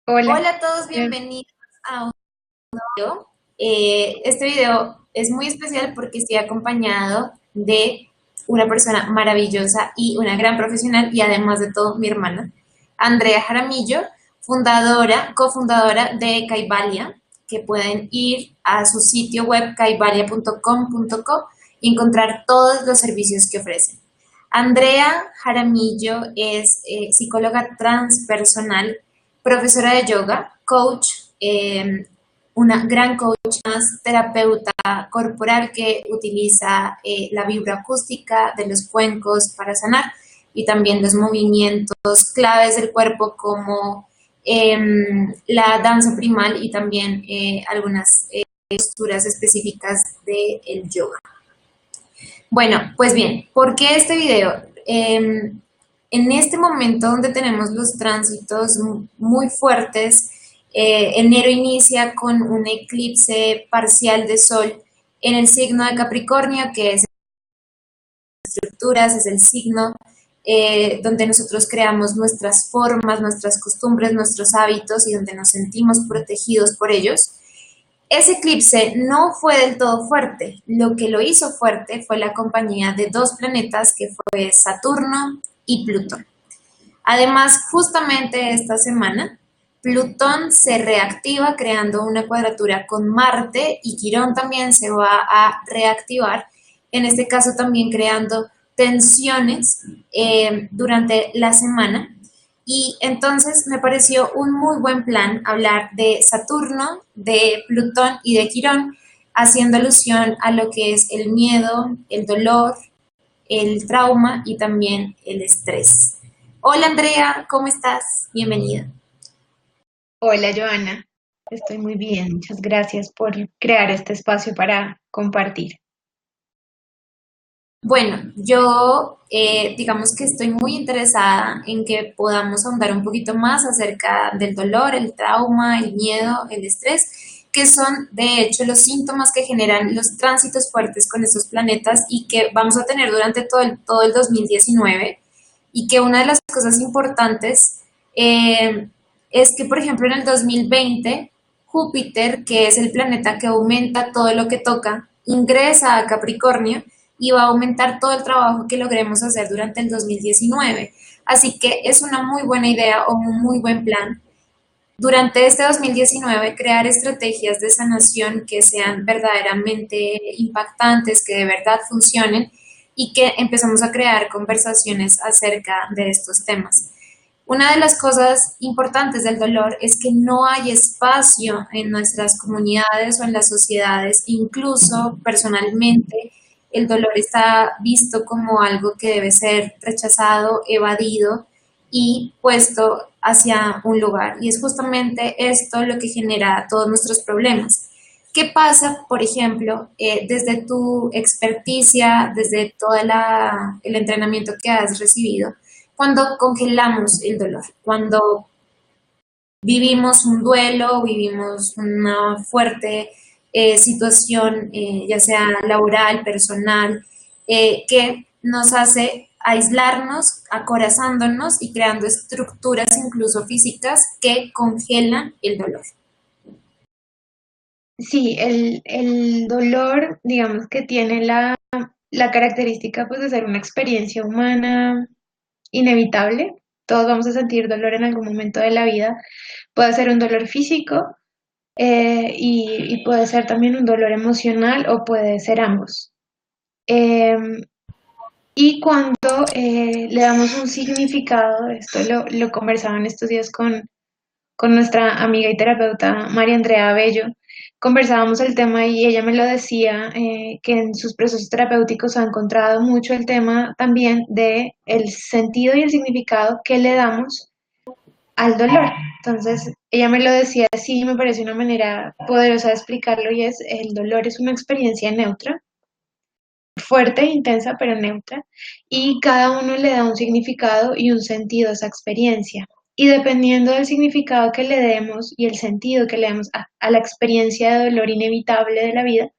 Hola, Hola a todos, bien. bienvenidos a un video. Este video es muy especial porque estoy acompañado de una persona maravillosa y una gran profesional y además de todo mi hermana, Andrea Jaramillo, cofundadora de Kaivalia, que pueden ir a su sitio web kaivalia.com.co y encontrar todos los servicios que ofrecen. Andrea Jaramillo es psicóloga transpersonal, profesora de yoga, coach, una gran coach, más terapeuta corporal que utiliza la vibroacústica de los cuencos para sanar y también los movimientos claves del cuerpo como la danza primal y también algunas posturas específicas del yoga. Bueno, pues bien, ¿por qué este video? En este momento donde tenemos los tránsitos muy fuertes, enero inicia con un eclipse parcial de sol en el signo de Capricornio, que es estructuras, es el signo donde nosotros creamos nuestras formas, nuestras costumbres, nuestros hábitos y donde nos sentimos protegidos por ellos. Ese eclipse no fue del todo fuerte. Lo que lo hizo fuerte fue la compañía de dos planetas que fue Saturno y Plutón. Además, justamente esta semana, Plutón se reactiva creando una cuadratura con Marte y Quirón también se va a reactivar, en este caso también creando tensiones durante la semana. Y entonces me pareció un muy buen plan hablar de Saturno, de Plutón y de Quirón, haciendo alusión a lo que es el miedo, el dolor, el trauma y también el estrés. Hola Andrea, ¿cómo estás? Bienvenida. Hola, Joana. Estoy muy bien. Muchas gracias por crear este espacio para compartir. Bueno, yo digamos que estoy muy interesada en que podamos ahondar un poquito más acerca del dolor, el trauma, el miedo, el estrés, que son de hecho los síntomas que generan los tránsitos fuertes con estos planetas y que vamos a tener durante todo el 2019 y que una de las cosas importantes eh, es que, por ejemplo, en el 2020, Júpiter, que es el planeta que aumenta todo lo que toca, ingresa a Capricornio y va a aumentar todo el trabajo que logremos hacer durante el 2019. Así que es una muy buena idea o un muy buen plan durante este 2019 crear estrategias de sanación que sean verdaderamente impactantes, que de verdad funcionen y que empezamos a crear conversaciones acerca de estos temas. Una de las cosas importantes del dolor es que no hay espacio en nuestras comunidades o en las sociedades, incluso personalmente, el dolor está visto como algo que debe ser rechazado, evadido y puesto hacia un lugar. Y es justamente esto lo que genera todos nuestros problemas. ¿Qué pasa, por ejemplo, desde tu experticia, desde todo el entrenamiento que has recibido, cuando congelamos el dolor, cuando vivimos un duelo, vivimos una fuerte situación, ya sea laboral, personal, que nos hace aislarnos, acorazándonos y creando estructuras incluso físicas que congelan el dolor. Sí, el dolor, digamos que tiene la característica pues, de ser una experiencia humana inevitable. Todos vamos a sentir dolor en algún momento de la vida. Puede ser un dolor físico y puede ser también un dolor emocional o puede ser ambos. Em, Y cuando le damos un significado, esto lo conversaba en estos días con nuestra amiga y terapeuta María Andrea Bello, conversábamos el tema y ella me lo decía, que en sus procesos terapéuticos ha encontrado mucho el tema también de el sentido y el significado que le damos al dolor. Entonces, ella me lo decía así, me parece una manera poderosa de explicarlo y es, el dolor es una experiencia neutra fuerte, intensa, pero neutra, y cada uno le da un significado y un sentido a esa experiencia. Y dependiendo del significado que le demos y el sentido que le demos a la experiencia de dolor inevitable de la vida,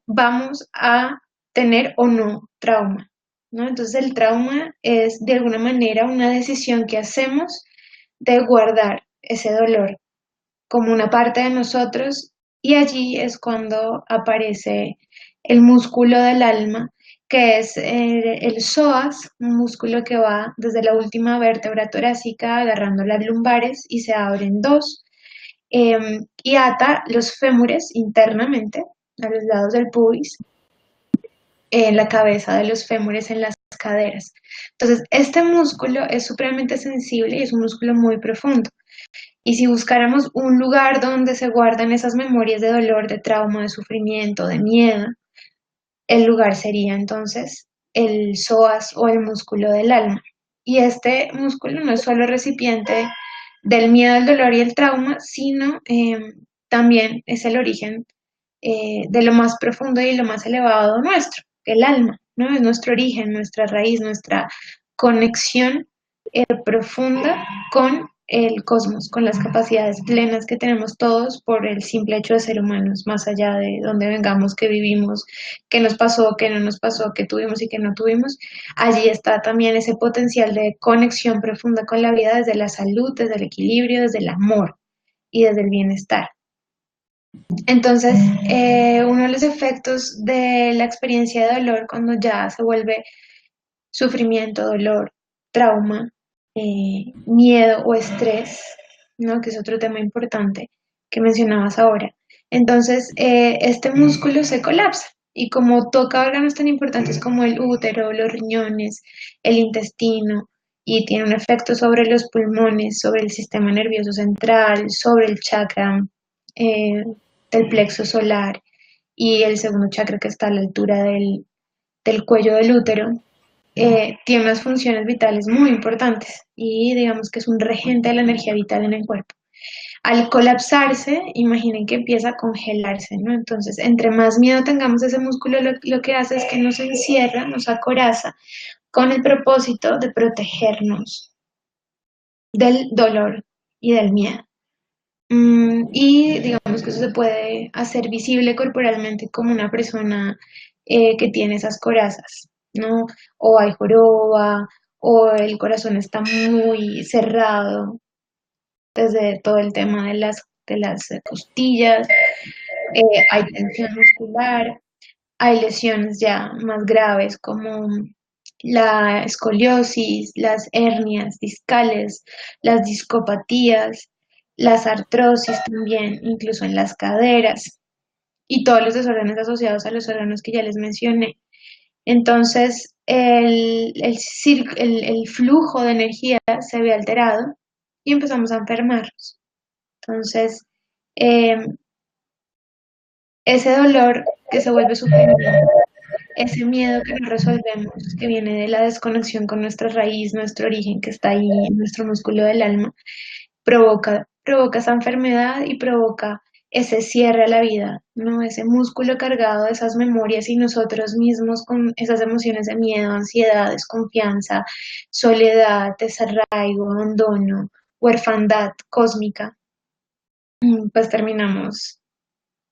vamos a tener o no trauma, ¿no? Entonces el trauma es de alguna manera una decisión que hacemos de guardar ese dolor como una parte de nosotros y allí es cuando aparece el músculo del alma, que es el psoas, un músculo que va desde la última vértebra torácica agarrando las lumbares y se abre en dos y ata los fémures internamente a los lados del pubis, en la cabeza de los fémures, en las caderas. Entonces, este músculo es supremamente sensible y es un músculo muy profundo. Y si buscáramos un lugar donde se guardan esas memorias de dolor, de trauma, de sufrimiento, de miedo, el lugar sería entonces el psoas o el músculo del alma. Y este músculo no es solo recipiente del miedo, el dolor y el trauma, sino también es el origen de lo más profundo y lo más elevado nuestro, el alma, ¿no? Es nuestro origen, nuestra raíz, nuestra conexión profunda con el cosmos, con las capacidades plenas que tenemos todos por el simple hecho de ser humanos, más allá de dónde vengamos, qué vivimos, qué nos pasó, qué no nos pasó, qué tuvimos y qué no tuvimos. Allí está también ese potencial de conexión profunda con la vida desde la salud, desde el equilibrio, desde el amor y desde el bienestar. Entonces, uno de los efectos de la experiencia de dolor cuando ya se vuelve sufrimiento, dolor, trauma, miedo o estrés, ¿no? Que es otro tema importante que mencionabas ahora. Entonces, este músculo se colapsa y como toca órganos tan importantes como el útero, los riñones, el intestino, y tiene un efecto sobre los pulmones, sobre el sistema nervioso central, sobre el chakra eh, del plexo solar y el segundo chakra que está a la altura del cuello del útero, tiene unas funciones vitales muy importantes y digamos que es un regente de la energía vital en el cuerpo. Al colapsarse, imaginen que empieza a congelarse, ¿no? Entonces, entre más miedo tengamos ese músculo, lo que hace es que nos encierra, nos acoraza con el propósito de protegernos del dolor y del miedo. Y digamos que eso se puede hacer visible corporalmente como una persona que tiene esas corazas, ¿no? O hay joroba, o el corazón está muy cerrado, desde todo el tema de las costillas, hay tensión muscular, hay lesiones ya más graves como la escoliosis, las hernias discales, las discopatías, las artrosis también, incluso en las caderas y todos los desórdenes asociados a los órganos que ya les mencioné. Entonces, el flujo de energía se ve alterado y empezamos a enfermarnos. Entonces, eh, ese dolor que se vuelve sufrimiento, ese miedo que no resolvemos, que viene de la desconexión con nuestra raíz, nuestro origen, que está ahí en nuestro músculo del alma, provoca esa enfermedad y provoca ese cierre a la vida, ¿no? Ese músculo cargado de esas memorias y nosotros mismos con esas emociones de miedo, ansiedad, desconfianza, soledad, desarraigo, abandono, huerfandad cósmica, pues terminamos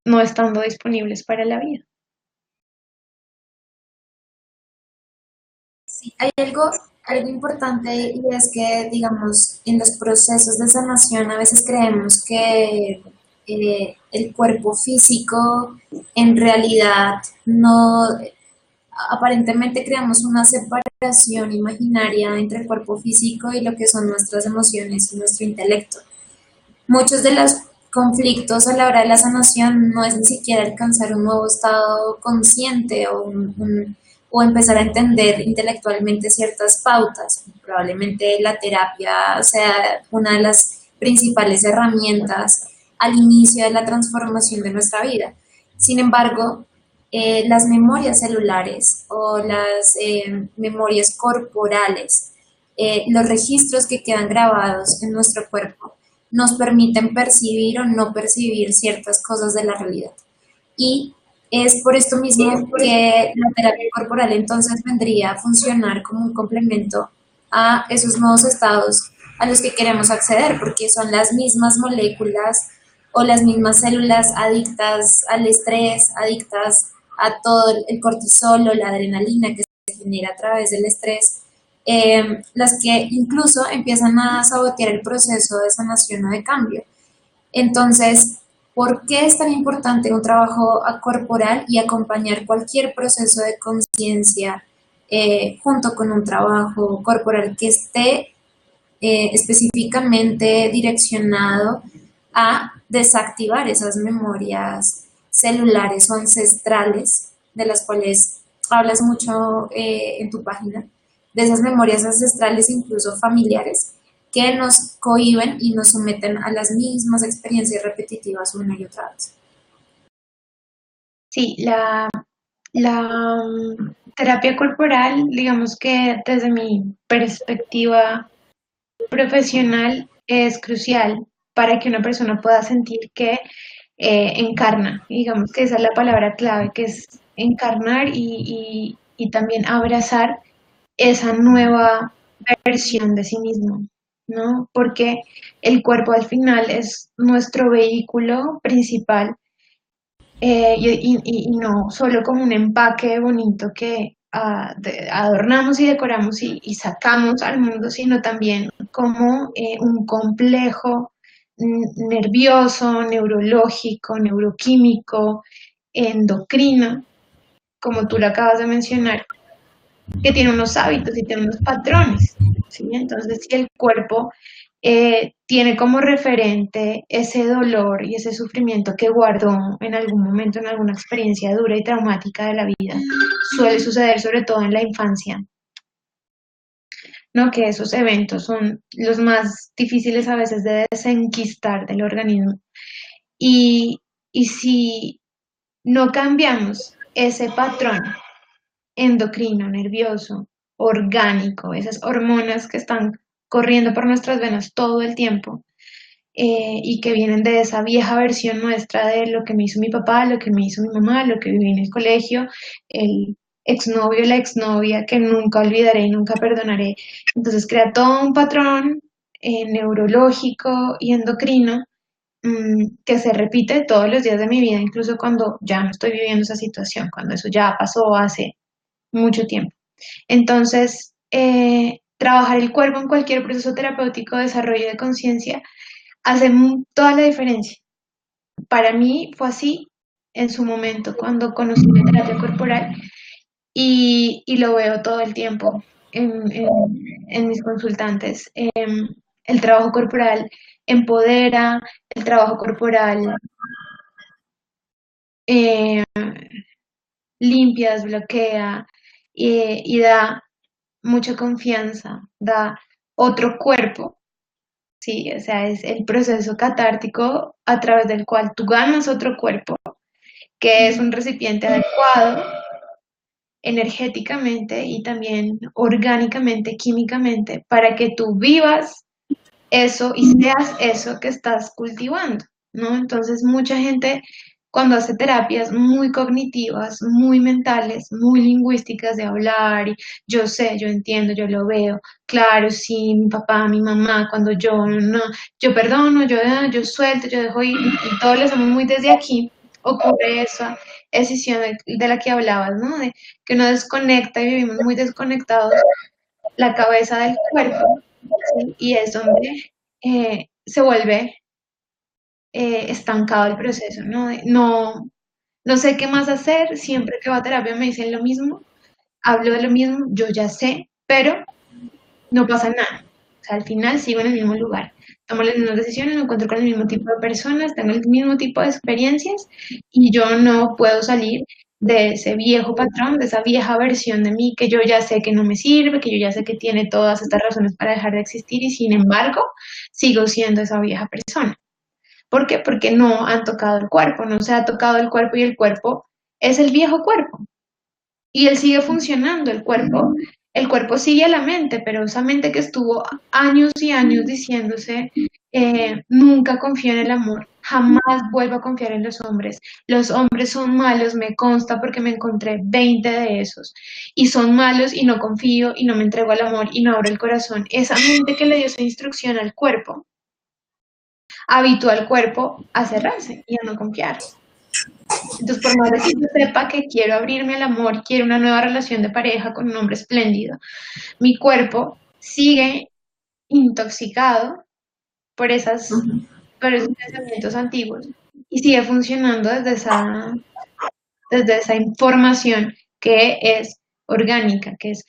no estando disponibles para la vida. Sí, hay algo importante y es que, digamos, en los procesos de sanación a veces creemos que el cuerpo físico en realidad no, aparentemente creamos una separación imaginaria entre el cuerpo físico y lo que son nuestras emociones y nuestro intelecto. Muchos de los conflictos a la hora de la sanación no es ni siquiera alcanzar un nuevo estado consciente o empezar a entender intelectualmente ciertas pautas. Probablemente la terapia sea una de las principales herramientas al inicio de la transformación de nuestra vida. Sin embargo, las memorias celulares o las memorias corporales, los registros que quedan grabados en nuestro cuerpo, nos permiten percibir o no percibir ciertas cosas de la realidad. Y es por esto mismo que la terapia corporal entonces vendría a funcionar como un complemento a esos nuevos estados a los que queremos acceder, porque son las mismas moléculas o las mismas células adictas al estrés, adictas a todo el cortisol o la adrenalina que se genera a través del estrés, las que incluso empiezan a sabotear el proceso de sanación o de cambio. Entonces, ¿por qué es tan importante un trabajo corporal y acompañar cualquier proceso de conciencia junto con un trabajo corporal que esté específicamente direccionado a desactivar esas memorias celulares o ancestrales de las cuales hablas mucho en tu página, de esas memorias ancestrales, incluso familiares, que nos cohíben y nos someten a las mismas experiencias repetitivas una y otra vez? Sí, la terapia corporal, digamos que desde mi perspectiva profesional es crucial para que una persona pueda sentir que encarna. Digamos que esa es la palabra clave, que es encarnar y también abrazar esa nueva versión de sí mismo, ¿no? Porque el cuerpo al final es nuestro vehículo principal y no solo como un empaque bonito que adornamos y decoramos y sacamos al mundo, sino también como un complejo nervioso, neurológico, neuroquímico, endocrino, como tú lo acabas de mencionar, que tiene unos hábitos y tiene unos patrones, ¿sí? Entonces, si el cuerpo tiene como referente ese dolor y ese sufrimiento que guardó en algún momento, en alguna experiencia dura y traumática de la vida, suele suceder sobre todo en la infancia, ¿no? Que esos eventos son los más difíciles a veces de desenquistar del organismo. Y, y si no cambiamos ese patrón endocrino, nervioso, orgánico, esas hormonas que están corriendo por nuestras venas todo el tiempo y que vienen de esa vieja versión nuestra de lo que me hizo mi papá, lo que me hizo mi mamá, lo que viví en el colegio, el exnovio, la exnovia que nunca olvidaré y nunca perdonaré. Entonces crea todo un patrón neurológico y endocrino que se repite todos los días de mi vida, incluso cuando ya no estoy viviendo esa situación, cuando eso ya pasó hace mucho tiempo. Entonces, trabajar el cuerpo en cualquier proceso terapéutico de desarrollo de conciencia hace toda la diferencia. Para mí fue así en su momento cuando conocí la terapia corporal y lo veo todo el tiempo en mis consultantes. El trabajo corporal empodera, el trabajo corporal eh, limpia, desbloquea y da mucha confianza, da otro cuerpo, sí, o sea, es el proceso catártico a través del cual tú ganas otro cuerpo, que es un recipiente adecuado energéticamente y también orgánicamente, químicamente, para que tú vivas eso y seas eso que estás cultivando, ¿no? Entonces, mucha gente cuando hace terapias muy cognitivas, muy mentales, muy lingüísticas de hablar, y yo sé, yo entiendo, yo lo veo, claro, sí, mi papá, mi mamá, cuando yo no, yo perdono, yo suelto, yo dejo ir, y todos lo hacemos muy desde aquí, ocurre esa escisión de la que hablabas, ¿no? De que uno desconecta y vivimos muy desconectados la cabeza del cuerpo, ¿sí? Y es donde se vuelve estancado el proceso, ¿no? No sé qué más hacer, siempre que va a terapia me dicen lo mismo, hablo de lo mismo, yo ya sé, pero no pasa nada. O sea, al final sigo en el mismo lugar, tomo las mismas decisiones, me encuentro con el mismo tipo de personas, tengo el mismo tipo de experiencias y yo no puedo salir de ese viejo patrón, de esa vieja versión de mí que yo ya sé que no me sirve, que yo ya sé que tiene todas estas razones para dejar de existir y sin embargo sigo siendo esa vieja persona. ¿Por qué? Porque no han tocado el cuerpo, no se ha tocado el cuerpo y el cuerpo es el viejo cuerpo y él sigue funcionando, el cuerpo sigue a la mente, pero esa mente que estuvo años y años diciéndose, nunca confío en el amor, jamás vuelvo a confiar en los hombres son malos, me consta porque me encontré 20 de esos, y son malos y no confío y no me entrego al amor y no abro el corazón, esa mente que le dio esa instrucción al cuerpo, habitúa al cuerpo a cerrarse y a no confiar. Entonces, por más de que yo sepa que quiero abrirme al amor, quiero una nueva relación de pareja con un hombre espléndido, mi cuerpo sigue intoxicado por Ujú. por esos pensamientos antiguos y sigue funcionando desde esa información que es orgánica, que es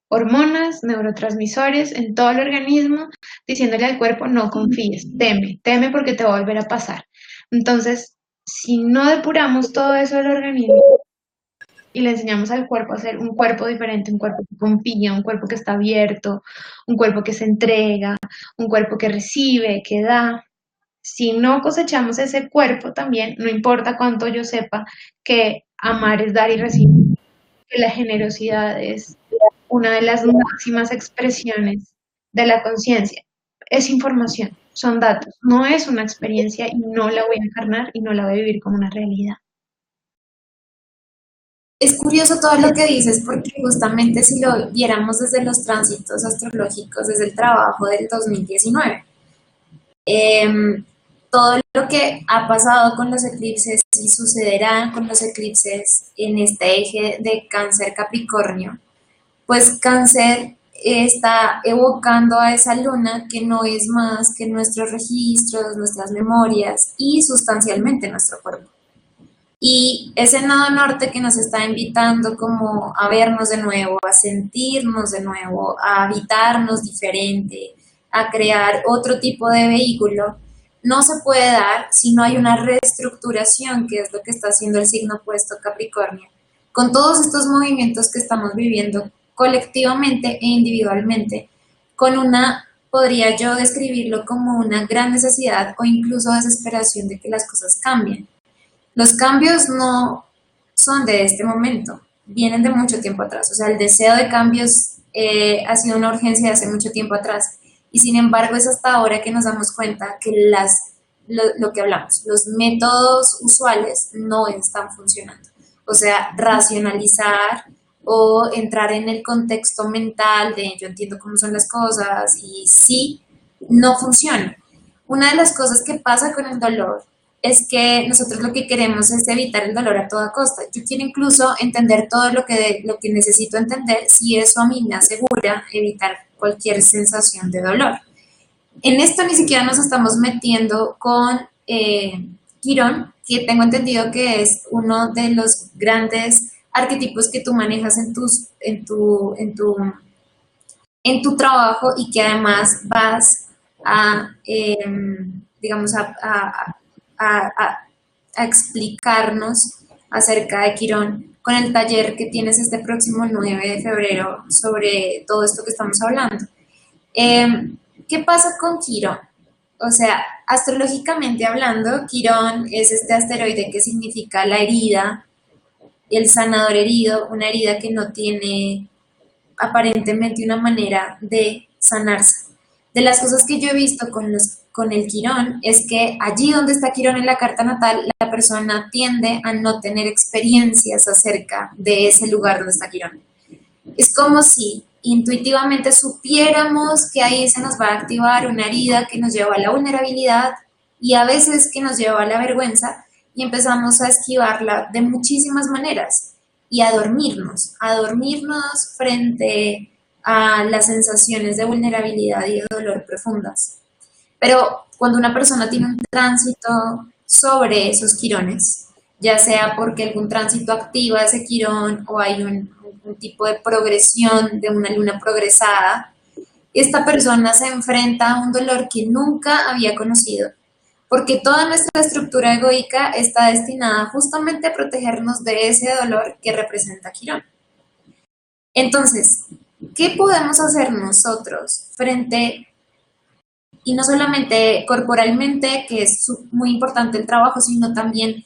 hormonas, neurotransmisores en todo el organismo, diciéndole al cuerpo no confíes, teme porque te va a volver a pasar. Entonces, si no depuramos todo eso del organismo y le enseñamos al cuerpo a ser un cuerpo diferente, un cuerpo que confía, un cuerpo que está abierto, un cuerpo que se entrega, un cuerpo que recibe, que da, si no cosechamos ese cuerpo también, no importa cuánto yo sepa que amar es dar y recibir, que la generosidad es una de las máximas expresiones de la conciencia. Es información, son datos, no es una experiencia y no la voy a encarnar y no la voy a vivir como una realidad. Es curioso todo lo que dices porque justamente si lo viéramos desde los tránsitos astrológicos, desde el trabajo del 2019, todo lo que ha pasado con los eclipses y sucederá con los eclipses en este eje de Cáncer Capricornio, pues Cáncer está evocando a esa luna que no es más que nuestros registros, nuestras memorias y sustancialmente nuestro cuerpo. Y ese nodo norte que nos está invitando como a vernos de nuevo, a sentirnos de nuevo, a habitarnos diferente, a crear otro tipo de vehículo, no se puede dar si no hay una reestructuración, que es lo que está haciendo el signo opuesto Capricornio, con todos estos movimientos que estamos viviendo colectivamente e individualmente, con una, podría yo describirlo como una gran necesidad o incluso desesperación de que las cosas cambien. Los cambios no son de este momento, vienen de mucho tiempo atrás. O sea, el deseo de cambios ha sido una urgencia de hace mucho tiempo atrás. Y sin embargo, es hasta ahora que nos damos cuenta que lo que hablamos, los métodos usuales no están funcionando. O sea, racionalizar o entrar en el contexto mental de yo entiendo cómo son las cosas y sí, no funciona. Una de las cosas que pasa con el dolor es que nosotros lo que queremos es evitar el dolor a toda costa. Yo quiero incluso entender todo lo que necesito entender si eso a mí me asegura evitar cualquier sensación de dolor. En esto ni siquiera nos estamos metiendo con Quirón, que tengo entendido que es uno de los grandes arquetipos que tú manejas en tu trabajo y que además vas a, digamos, a explicarnos acerca de Quirón con el taller que tienes este próximo 9 de febrero sobre todo esto que estamos hablando. Eh, ¿Qué pasa con Quirón? O sea, astrológicamente hablando, Quirón es este asteroide que significa la herida, el sanador herido, una herida que no tiene aparentemente una manera de sanarse. De las cosas que yo he visto con el Quirón es que allí donde está Quirón en la carta natal, la persona tiende a no tener experiencias acerca de ese lugar donde está Quirón. Es como si intuitivamente supiéramos que ahí se nos va a activar una herida que nos lleva a la vulnerabilidad y a veces que nos lleva a la vergüenza y empezamos a esquivarla de muchísimas maneras y a dormirnos frente a las sensaciones de vulnerabilidad y de dolor profundas. Pero cuando una persona tiene un tránsito sobre esos quirones, ya sea porque algún tránsito activa ese quirón o hay un tipo de progresión de una luna progresada, esta persona se enfrenta a un dolor que nunca había conocido, porque toda nuestra estructura egoica está destinada justamente a protegernos de ese dolor que representa Quirón. Entonces, ¿qué podemos hacer nosotros frente, y no solamente corporalmente, que es muy importante el trabajo, sino también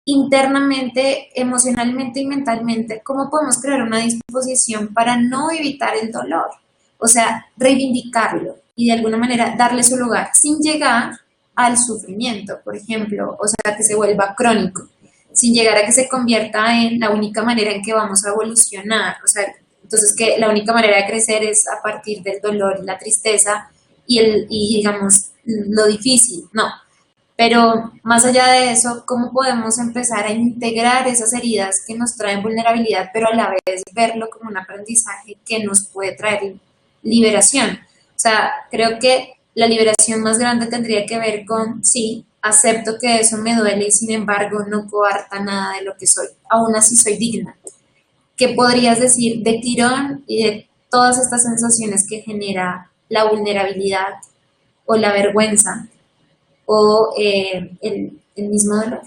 internamente, emocionalmente y mentalmente, cómo podemos crear una disposición para no evitar el dolor? O sea, reivindicarlo y de alguna manera darle su lugar sin llegar al sufrimiento, por ejemplo, o sea, que se vuelva crónico, sin llegar a que se convierta en la única manera en que vamos a evolucionar, o sea, entonces que la única manera de crecer es a partir del dolor y la tristeza y digamos, lo difícil, no, Pero más allá de eso, ¿cómo podemos empezar a integrar esas heridas que nos traen vulnerabilidad, pero a la vez verlo como un aprendizaje que nos puede traer liberación? O sea, creo que la liberación más grande tendría que ver con, sí, acepto que eso me duele y sin embargo no coarta nada de lo que soy. Aún así soy digna. ¿Qué podrías decir de tirón y de todas estas sensaciones que genera la vulnerabilidad o la vergüenza o el mismo dolor?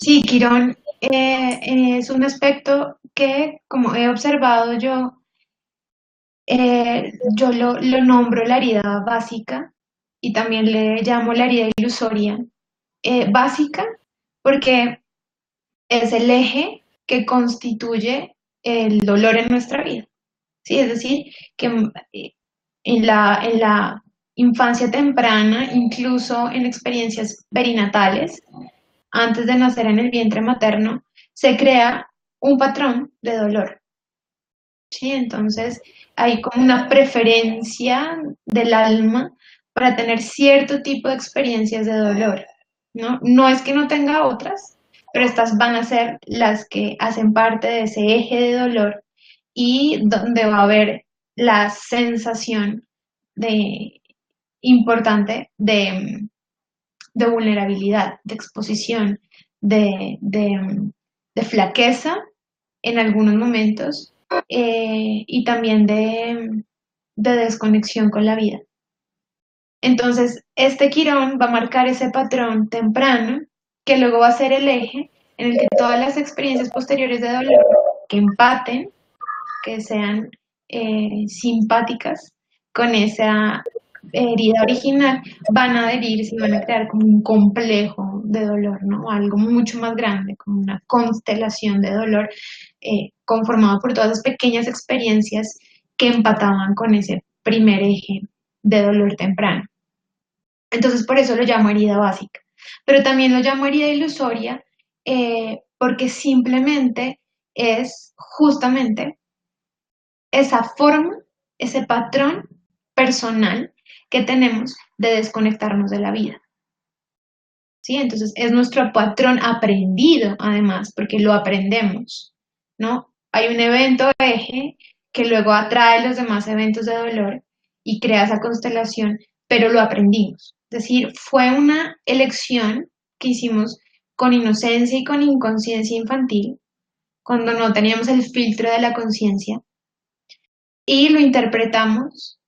Sí, Quirón, es un aspecto que, como he observado yo lo nombro la herida básica y también le llamo la herida ilusoria. Básica porque es el eje que constituye el dolor en nuestra vida. ¿Sí? Es decir, que en la infancia temprana, incluso en experiencias perinatales, antes de nacer en el vientre materno, se crea un patrón de dolor. ¿Sí? Entonces, hay como una preferencia del alma para tener cierto tipo de experiencias de dolor, ¿no? No es que no tenga otras, pero estas van a ser las que hacen parte de ese eje de dolor y donde va a haber la sensación de, importante de vulnerabilidad, de exposición, de flaqueza en algunos momentos y también de desconexión con la vida. Entonces, este quirón va a marcar ese patrón temprano que luego va a ser el eje en el que todas las experiencias posteriores de dolor que empaten, que sean simpáticas con esa herida original, van a adherirse y van a crear como un complejo de dolor, ¿no? Algo mucho más grande, como una constelación de dolor conformado por todas esas pequeñas experiencias que empataban con ese primer eje de dolor temprano. Entonces, por eso lo llamo herida básica. Pero también lo llamo herida ilusoria porque simplemente es justamente esa forma, ese patrón personal que tenemos de desconectarnos de la vida. ¿Sí? Entonces es nuestro patrón aprendido, además, porque lo aprendemos, ¿no? Hay un evento eje que luego atrae los demás eventos de dolor y crea esa constelación, pero lo aprendimos. Es decir, fue una elección que hicimos con inocencia y con inconsciencia infantil, cuando no teníamos el filtro de la conciencia, y lo interpretamos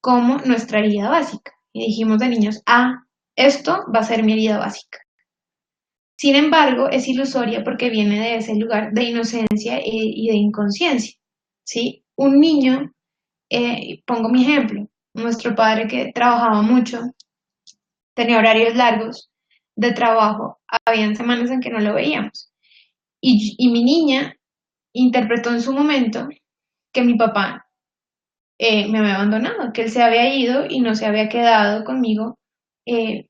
como nuestra herida básica. Y dijimos de niños, esto va a ser mi herida básica. Sin embargo, es ilusoria porque viene de ese lugar de inocencia y de inconsciencia. ¿Sí? Un niño, pongo mi ejemplo, nuestro padre que trabajaba mucho, tenía horarios largos de trabajo, habían semanas en que no lo veíamos. Y mi niña interpretó en su momento que mi papá me había abandonado, que él se había ido y no se había quedado conmigo, eh,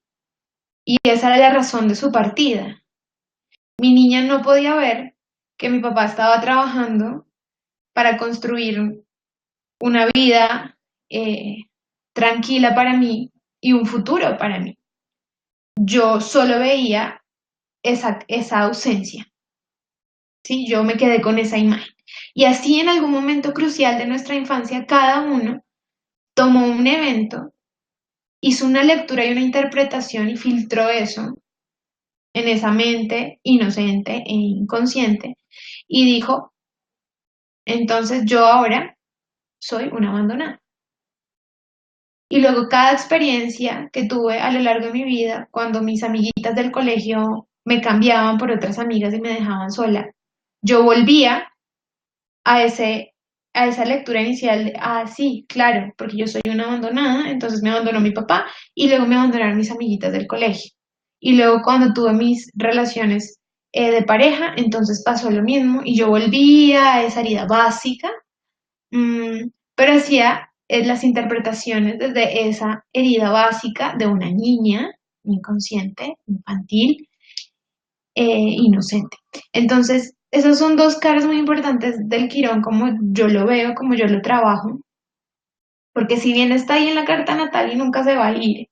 y esa era la razón de su partida. Mi niña no podía ver que mi papá estaba trabajando para construir una vida tranquila para mí y un futuro para mí. Yo solo veía esa ausencia, ¿sí? Yo me quedé con esa imagen. Y así en algún momento crucial de nuestra infancia, cada uno tomó un evento, hizo una lectura y una interpretación y filtró eso en esa mente inocente e inconsciente y dijo, entonces yo ahora soy una abandonada. Y luego cada experiencia que tuve a lo largo de mi vida, cuando mis amiguitas del colegio me cambiaban por otras amigas y me dejaban sola, yo volvía a a esa lectura inicial de, sí, claro, porque yo soy una abandonada, entonces me abandonó mi papá y luego me abandonaron mis amiguitas del colegio. Y luego cuando tuve mis relaciones de pareja, entonces pasó lo mismo y yo volvía a esa herida básica, pero hacía las interpretaciones desde esa herida básica de una niña inconsciente, infantil, inocente. Entonces, esas son dos caras muy importantes del Quirón, como yo lo veo, como yo lo trabajo, porque si bien está ahí en la carta natal y nunca se va a ir,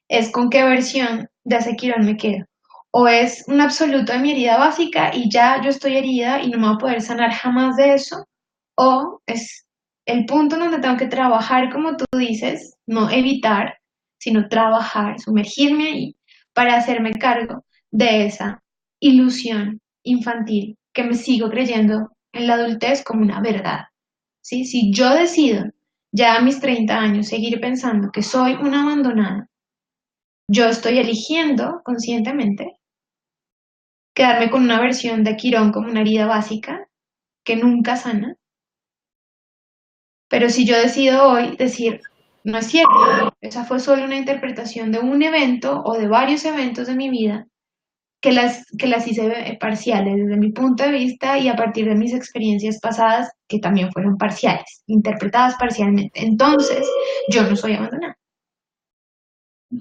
es con qué versión de ese Quirón me quedo. O es un absoluto de mi herida básica y ya yo estoy herida y no me voy a poder sanar jamás de eso. O es el punto en donde tengo que trabajar, como tú dices, no evitar, sino trabajar, sumergirme ahí para hacerme cargo de esa ilusión infantil que me sigo creyendo en la adultez como una verdad. ¿Sí? Si yo decido ya a mis 30 años seguir pensando que soy una abandonada, yo estoy eligiendo conscientemente quedarme con una versión de Quirón como una herida básica que nunca sana. Pero si yo decido hoy decir, no es cierto, esa fue solo una interpretación de un evento o de varios eventos de mi vida que las hice parciales desde mi punto de vista y a partir de mis experiencias pasadas que también fueron parciales, interpretadas parcialmente. Entonces, yo no soy abandonada.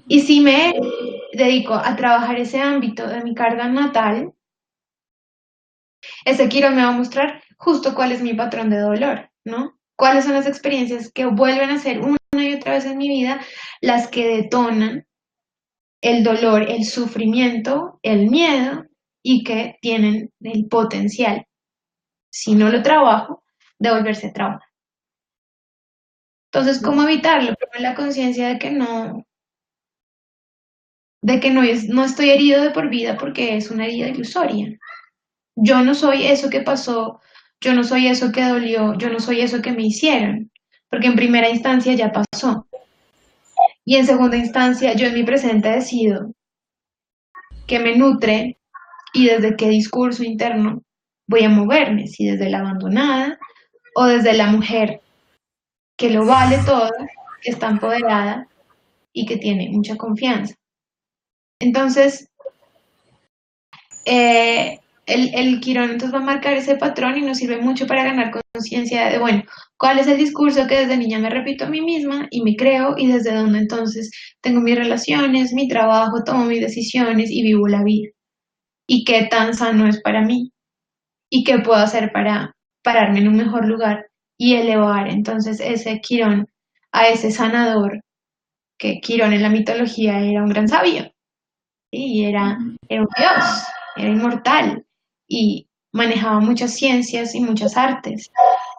Y si me dedico a trabajar ese ámbito de mi carga natal, ese Quirón me va a mostrar justo cuál es mi patrón de dolor, ¿no? Cuáles son las experiencias que vuelven a ser una y otra vez en mi vida las que detonan el dolor, el sufrimiento, el miedo y que tienen el potencial, si no lo trabajo, de volverse trauma. Entonces, ¿cómo evitarlo? Pero la conciencia de que no estoy herido de por vida porque es una herida ilusoria. Yo no soy eso que pasó, yo no soy eso que dolió, yo no soy eso que me hicieron, porque en primera instancia ya pasó. Y en segunda instancia, yo en mi presente decido que me nutre y desde qué discurso interno voy a moverme, si desde la abandonada o desde la mujer que lo vale todo, que está empoderada y que tiene mucha confianza. Entonces, el Quirón entonces va a marcar ese patrón y nos sirve mucho para ganar conciencia de, bueno, cuál es el discurso que desde niña me repito a mí misma y me creo y desde dónde entonces tengo mis relaciones, mi trabajo, tomo mis decisiones y vivo la vida. Y qué tan sano es para mí y qué puedo hacer para pararme en un mejor lugar y elevar entonces ese Quirón a ese sanador, que Quirón en la mitología era un gran sabio, ¿sí? Y era un dios, era inmortal y manejaba muchas ciencias y muchas artes.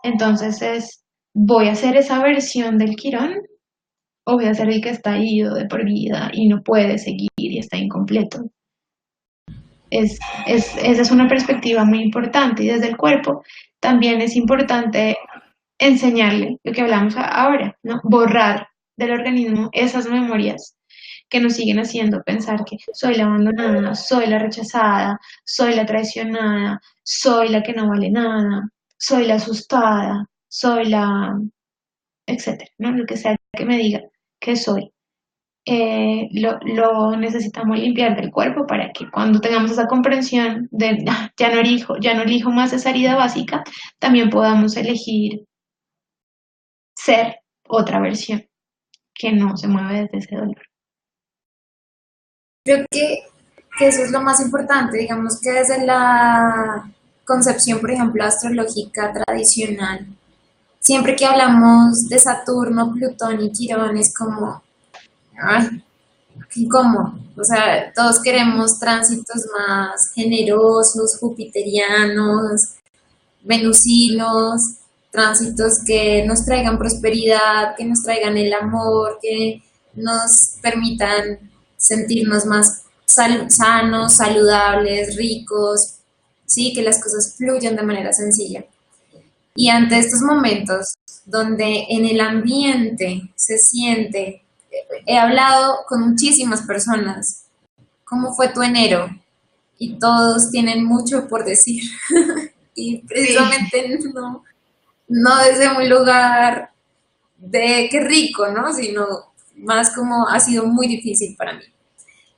Entonces ¿voy a ser esa versión del Quirón o voy a ser el que está ido de por vida y no puede seguir y está incompleto? Esa es una perspectiva muy importante y desde el cuerpo también es importante enseñarle lo que hablamos ahora, ¿no? Borrar del organismo esas memorias que nos siguen haciendo pensar que soy la abandonada, soy la rechazada, soy la traicionada, soy la que no vale nada, soy la asustada, soy la, etcétera, ¿no? Lo que sea que me diga que soy. Lo necesitamos limpiar del cuerpo para que cuando tengamos esa comprensión de ya no elijo más esa herida básica, también podamos elegir ser otra versión que no se mueve desde ese dolor. Creo que eso es lo más importante, digamos que desde la concepción, por ejemplo, astrológica tradicional, siempre que hablamos de Saturno, Plutón y Quirón es como, ay, ¿cómo? O sea, todos queremos tránsitos más generosos, jupiterianos, venusinos, tránsitos que nos traigan prosperidad, que nos traigan el amor, que nos permitan sentirnos más sanos, saludables, ricos, sí, que las cosas fluyan de manera sencilla. Y ante estos momentos donde en el ambiente se siente, he hablado con muchísimas personas, ¿cómo fue tu enero? Y todos tienen mucho por decir. Y Sí, precisamente no desde un lugar de qué rico, ¿no? Sino más como ha sido muy difícil para mí.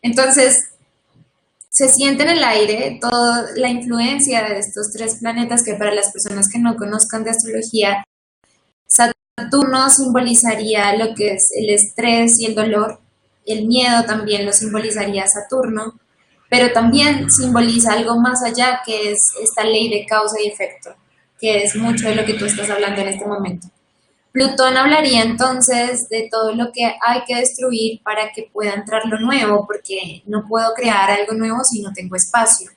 Entonces, se siente en el aire toda la influencia de estos tres planetas que para las personas que no conozcan de astrología, Saturno simbolizaría lo que es el estrés y el dolor, el miedo también lo simbolizaría Saturno, pero también simboliza algo más allá que es esta ley de causa y efecto, que es mucho de lo que tú estás hablando en este momento. Plutón hablaría entonces de todo lo que hay que destruir para que pueda entrar lo nuevo, porque no puedo crear algo nuevo si no tengo espacio.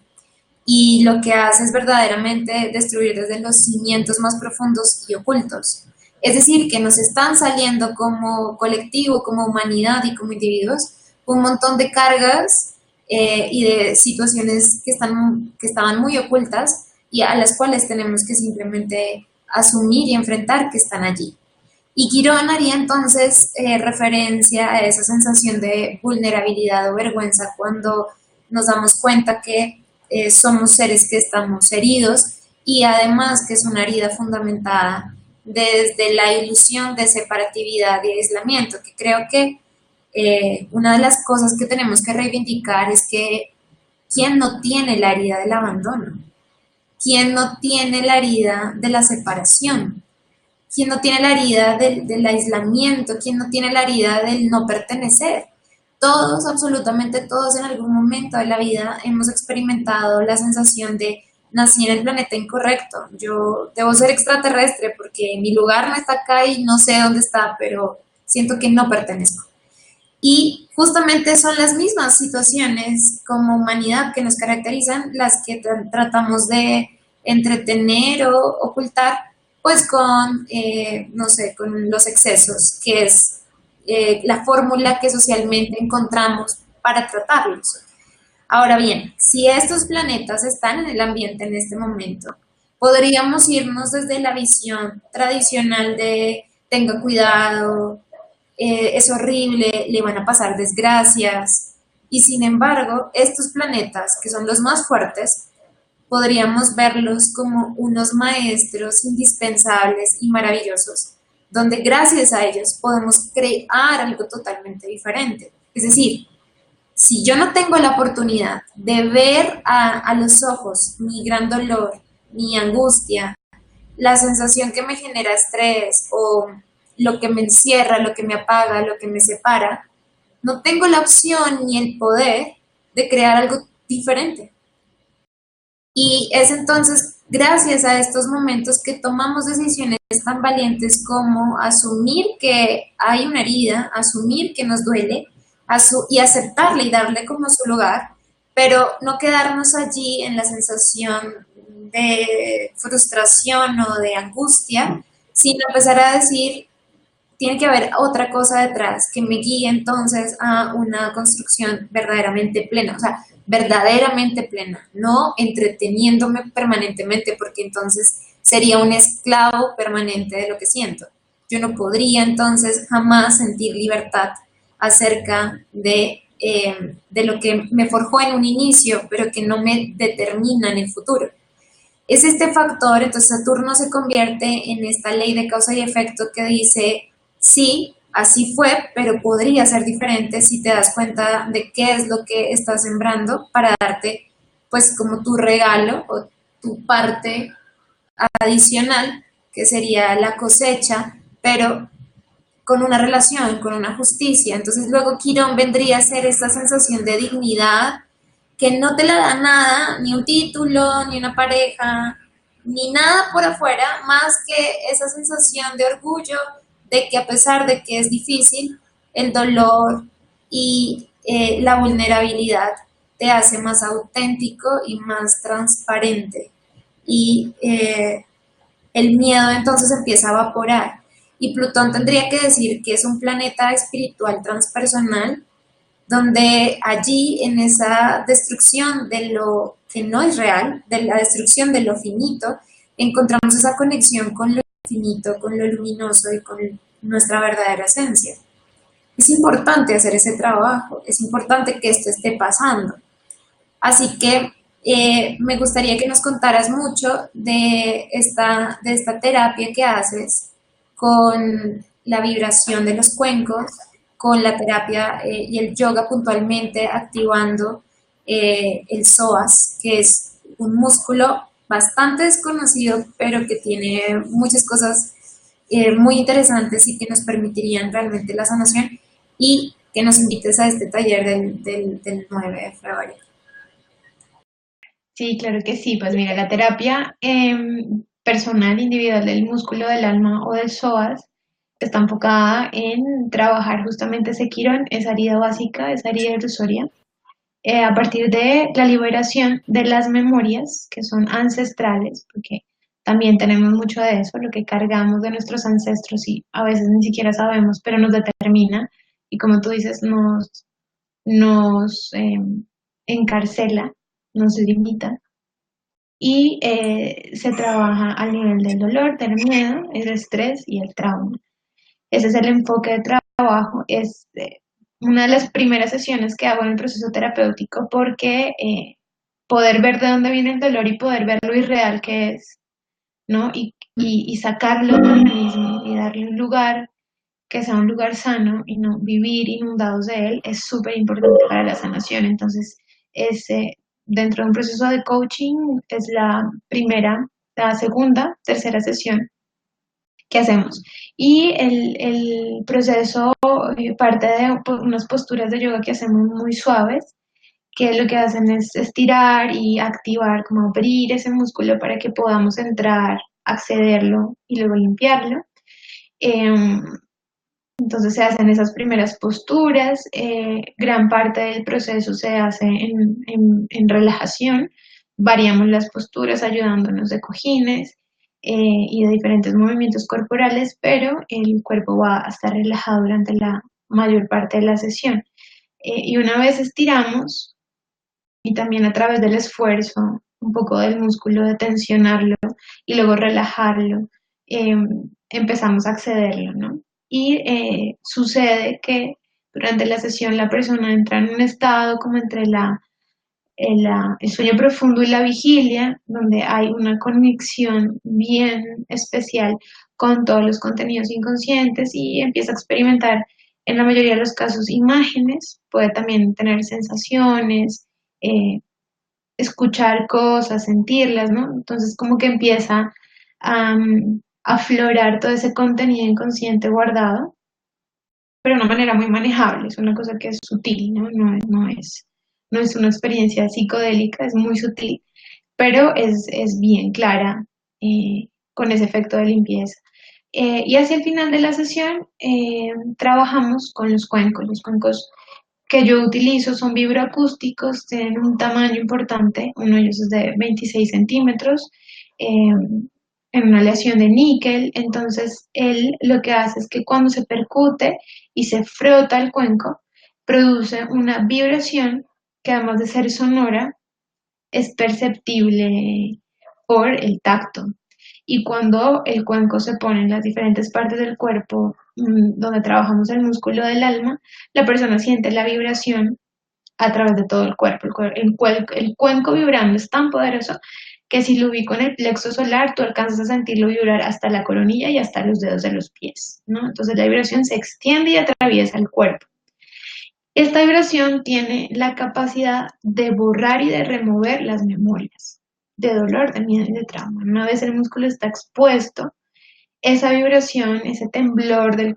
Y lo que hace es verdaderamente destruir desde los cimientos más profundos y ocultos. Es decir, que nos están saliendo como colectivo, como humanidad y como individuos un montón de cargas y de situaciones que estaban muy ocultas y a las cuales tenemos que simplemente asumir y enfrentar que están allí. Y Quirón haría entonces referencia a esa sensación de vulnerabilidad o vergüenza cuando nos damos cuenta que somos seres que estamos heridos y además que es una herida fundamentada desde la ilusión de separatividad y aislamiento, que creo que una de las cosas que tenemos que reivindicar es que ¿quién no tiene la herida del abandono? ¿Quién no tiene la herida de la separación? ¿Quién no tiene la herida del aislamiento? ¿Quién no tiene la herida del no pertenecer? Todos, absolutamente todos en algún momento de la vida hemos experimentado la sensación de nací en el planeta incorrecto. Yo debo ser extraterrestre porque mi lugar no está acá y no sé dónde está, pero siento que no pertenezco. Y justamente son las mismas situaciones como humanidad que nos caracterizan las que tratamos de entretener o ocultar, pues con, no sé, con los excesos, que es la fórmula que socialmente encontramos para tratarlos. Ahora bien, si estos planetas están en el ambiente en este momento, podríamos irnos desde la visión tradicional de tenga cuidado, es horrible, le van a pasar desgracias. Y sin embargo, estos planetas, que son los más fuertes, podríamos verlos como unos maestros indispensables y maravillosos, donde gracias a ellos podemos crear algo totalmente diferente. Es decir, si yo no tengo la oportunidad de ver a los ojos mi gran dolor, mi angustia, la sensación que me genera estrés o lo que me encierra, lo que me apaga, lo que me separa, no tengo la opción ni el poder de crear algo diferente. Y es entonces gracias a estos momentos que tomamos decisiones tan valientes como asumir que hay una herida, asumir que nos duele y aceptarla y darle como su lugar, pero no quedarnos allí en la sensación de frustración o de angustia, sino empezar a decir, tiene que haber otra cosa detrás que me guíe entonces a una construcción verdaderamente plena, o sea, verdaderamente plena, no entreteniéndome permanentemente, porque entonces sería un esclavo permanente de lo que siento. Yo no podría entonces jamás sentir libertad acerca de lo que me forjó en un inicio, pero que no me determina en el futuro. Es este factor, entonces Saturno se convierte en esta ley de causa y efecto que dice, sí, así fue, pero podría ser diferente si te das cuenta de qué es lo que estás sembrando para darte, pues, como tu regalo o tu parte adicional, que sería la cosecha, pero con una relación, con una justicia. Entonces luego Quirón vendría a ser esta sensación de dignidad que no te la da nada, ni un título, ni una pareja, ni nada por afuera, más que esa sensación de orgullo de que a pesar de que es difícil, el dolor y la vulnerabilidad te hace más auténtico y más transparente. Y el miedo entonces empieza a evaporar. Y Plutón tendría que decir que es un planeta espiritual transpersonal donde allí en esa destrucción de lo que no es real, de la destrucción de lo finito, encontramos esa conexión con lo infinito, con lo luminoso y con nuestra verdadera esencia. Es importante hacer ese trabajo, es importante que esto esté pasando. Así que me gustaría que nos contaras mucho de esta terapia que haces con la vibración de los cuencos, con la terapia y el yoga puntualmente activando el psoas, que es un músculo bastante desconocido, pero que tiene muchas cosas muy interesantes y que nos permitirían realmente la sanación y que nos invites a este taller del 9 de febrero. Sí, claro que sí. Pues mira, la terapia personal, individual del músculo del alma o del psoas está enfocada en trabajar justamente ese quirón, esa herida básica, esa herida ilusoria, a partir de la liberación de las memorias que son ancestrales, porque también tenemos mucho de eso, lo que cargamos de nuestros ancestros y a veces ni siquiera sabemos, pero nos determina y como tú dices, nos encarcela, nos limita y se trabaja al nivel del dolor, del miedo, el estrés y el trauma. Ese es el enfoque de trabajo, es una de las primeras sesiones que hago en el proceso terapéutico porque poder ver de dónde viene el dolor y poder ver lo irreal que es, ¿no? Y sacarlo del mismo y darle un lugar que sea un lugar sano y no vivir inundados de él es súper importante para la sanación. Entonces, ese, dentro de un proceso de coaching es la primera, la segunda, tercera sesión que hacemos. Y el proceso parte de unas posturas de yoga que hacemos muy suaves, que lo que hacen es estirar y activar, como abrir ese músculo para que podamos entrar, accederlo y luego limpiarlo. Em, entonces se hacen esas primeras posturas, gran parte del proceso se hace en relajación, variamos las posturas ayudándonos de cojines y de diferentes movimientos corporales, pero el cuerpo va a estar relajado durante la mayor parte de la sesión. Y una vez estiramos, y también a través del esfuerzo, un poco del músculo, de tensionarlo y luego relajarlo, eh, empezamos a accederlo, ¿no? Y sucede que durante la sesión la persona entra en un estado como entre el sueño profundo y la vigilia, donde hay una conexión bien especial con todos los contenidos inconscientes y empieza a experimentar en la mayoría de los casos imágenes, puede también tener sensaciones, eh, escuchar cosas, sentirlas, ¿no? Entonces como que empieza a aflorar todo ese contenido inconsciente guardado, pero de una manera muy manejable, es una cosa que es sutil, ¿no? No es una experiencia psicodélica, es muy sutil, pero es bien clara con ese efecto de limpieza. Y hacia el final de la sesión trabajamos con los cuencos que yo utilizo son vibroacústicos, tienen un tamaño importante, uno de ellos es de 26 centímetros, en una aleación de níquel, entonces él lo que hace es que cuando se percute y se frota el cuenco, produce una vibración que además de ser sonora, es perceptible por el tacto. Y cuando el cuenco se pone en las diferentes partes del cuerpo donde trabajamos el músculo del alma, la persona siente la vibración a través de todo el cuerpo. El cuenco vibrando es tan poderoso que si lo ubico en el plexo solar, tú alcanzas a sentirlo vibrar hasta la coronilla y hasta los dedos de los pies, ¿no? Entonces la vibración se extiende y atraviesa el cuerpo. Esta vibración tiene la capacidad de borrar y de remover las memorias de dolor, de miedo y de trauma. Una vez el músculo está expuesto, esa vibración, ese temblor del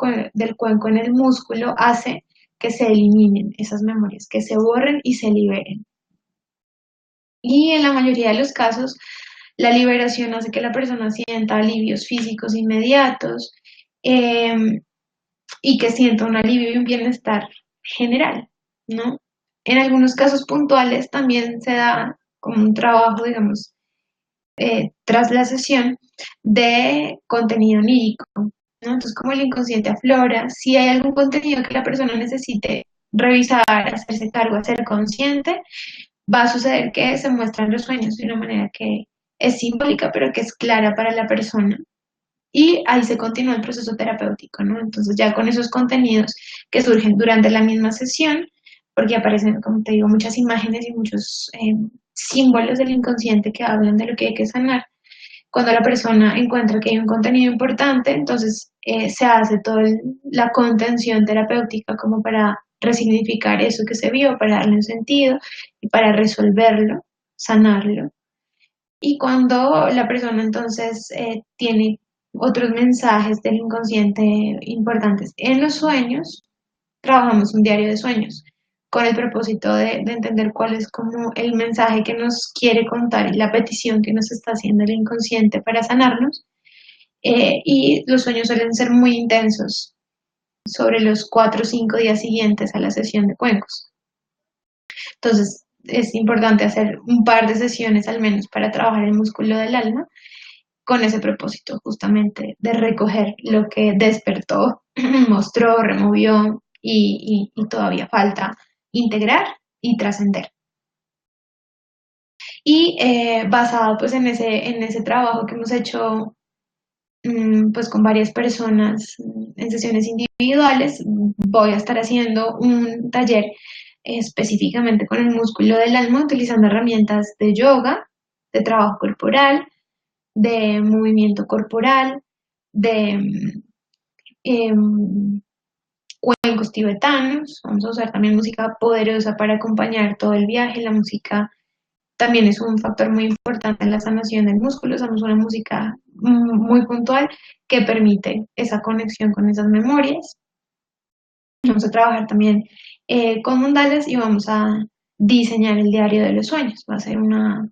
cuenco en el músculo hace que se eliminen esas memorias, que se borren y se liberen. Y en la mayoría de los casos, la liberación hace que la persona sienta alivios físicos inmediatos eh, y que sienta un alivio y un bienestar general, ¿no? En algunos casos puntuales también se da como un trabajo, digamos, tras la sesión de contenido onírico, ¿no? Entonces, como el inconsciente aflora, si hay algún contenido que la persona necesite revisar, hacerse cargo, hacer consciente, va a suceder que se muestran los sueños de una manera que es simbólica, pero que es clara para la persona. Y ahí se continúa el proceso terapéutico, ¿no? Entonces ya con esos contenidos que surgen durante la misma sesión, porque aparecen, como te digo, muchas imágenes y muchos símbolos del inconsciente que hablan de lo que hay que sanar. Cuando la persona encuentra que hay un contenido importante, entonces se hace toda la contención terapéutica como para resignificar eso que se vio, para darle un sentido y para resolverlo, sanarlo. Y cuando la persona entonces tiene otros mensajes del inconsciente importantes en los sueños, trabajamos un diario de sueños con el propósito de entender cuál es como el mensaje que nos quiere contar y la petición que nos está haciendo el inconsciente para sanarnos. y los sueños suelen ser muy intensos sobre los 4 o 5 días siguientes a la sesión de cuencos. Entonces, es importante hacer un par de sesiones al menos para trabajar el músculo del alma con ese propósito justamente de recoger lo que despertó, mostró, removió y todavía falta integrar y trascender. Y basado pues en ese trabajo que hemos hecho pues con varias personas en sesiones individuales, voy a estar haciendo un taller específicamente con el músculo del alma, utilizando herramientas de yoga, de trabajo corporal, de movimiento corporal, de cuencos tibetanos. Vamos a usar también música poderosa para acompañar todo el viaje. La música también es un factor muy importante en la sanación del músculo. Usamos una música muy puntual que permite esa conexión con esas memorias. Vamos a trabajar también con mundales y vamos a diseñar el diario de los sueños. Va a ser una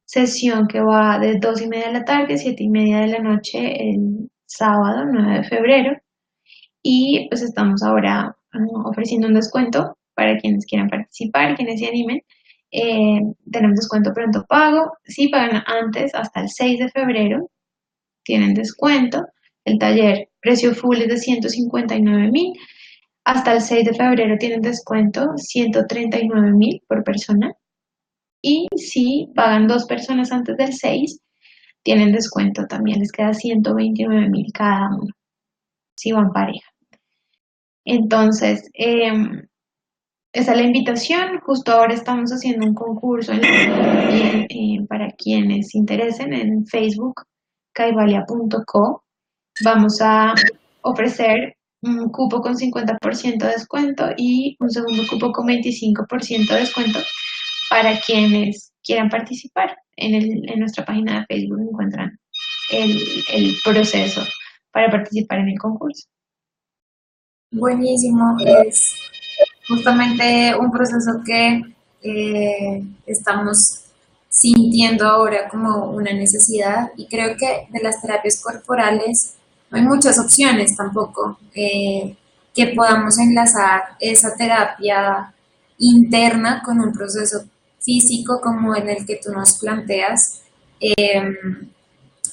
sesión que va de 2:30 de la tarde a 7:30 de la noche el sábado 9 de febrero. Y pues estamos ahora ofreciendo un descuento para quienes quieran participar, quienes se animen. Tenemos descuento pronto pago. Si pagan antes, hasta el 6 de febrero, tienen descuento. El taller precio full es de 159.000. Hasta el 6 de febrero tienen descuento 139.000 por persona. Y si pagan 2 personas antes del 6, tienen descuento también, les queda 129.000 cada uno, si van pareja. Entonces, esa es la invitación. Justo ahora estamos haciendo un concurso para quienes se interesen en Facebook, kaivalia.co. Vamos a ofrecer un cupo con 50% de descuento y un segundo cupo con 25% de descuento para quienes quieran participar. En nuestra página de Facebook encuentran el proceso para participar en el concurso. Buenísimo, es justamente un proceso que estamos sintiendo ahora como una necesidad y creo que de las terapias corporales no hay muchas opciones tampoco que podamos enlazar esa terapia interna con un proceso físico como en el que tú nos planteas.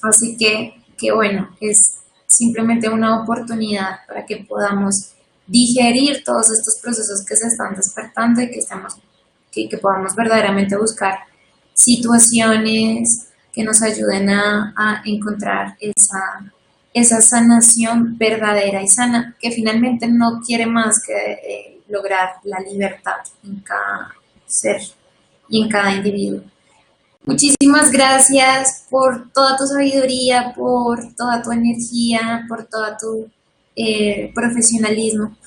Así que bueno, es simplemente una oportunidad para que podamos digerir todos estos procesos que se están despertando y que podamos verdaderamente buscar situaciones que nos ayuden a encontrar esa sanación verdadera y sana, que finalmente no quiere más que lograr la libertad en cada ser y en cada individuo. Muchísimas gracias por toda tu sabiduría, por toda tu energía, por todo tu profesionalismo.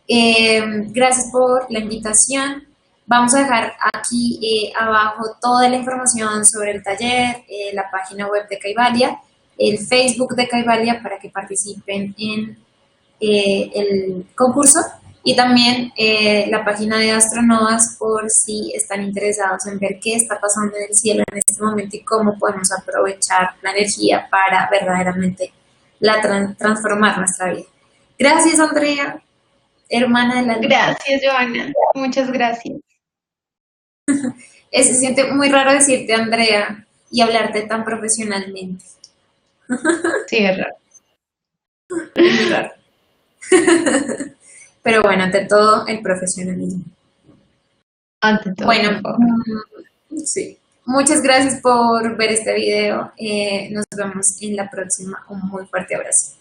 Gracias por la invitación. Vamos a dejar aquí abajo toda la información sobre el taller, la página web de Kaivalia, el Facebook de Kaivalia para que participen en el concurso y también la página de Astronovas por si están interesados en ver qué está pasando en el cielo en este momento y cómo podemos aprovechar la energía para verdaderamente transformar nuestra vida. Gracias, Andrea, hermana de la luz. Gracias, Joana. Muchas gracias. Se siente muy raro decirte Andrea y hablarte tan profesionalmente. Sí, es raro. Es muy raro. Pero bueno, ante todo, el profesionalismo. Ante todo, bueno, por favor. Sí. Muchas gracias por ver este video. Nos vemos en la próxima. Un muy fuerte abrazo.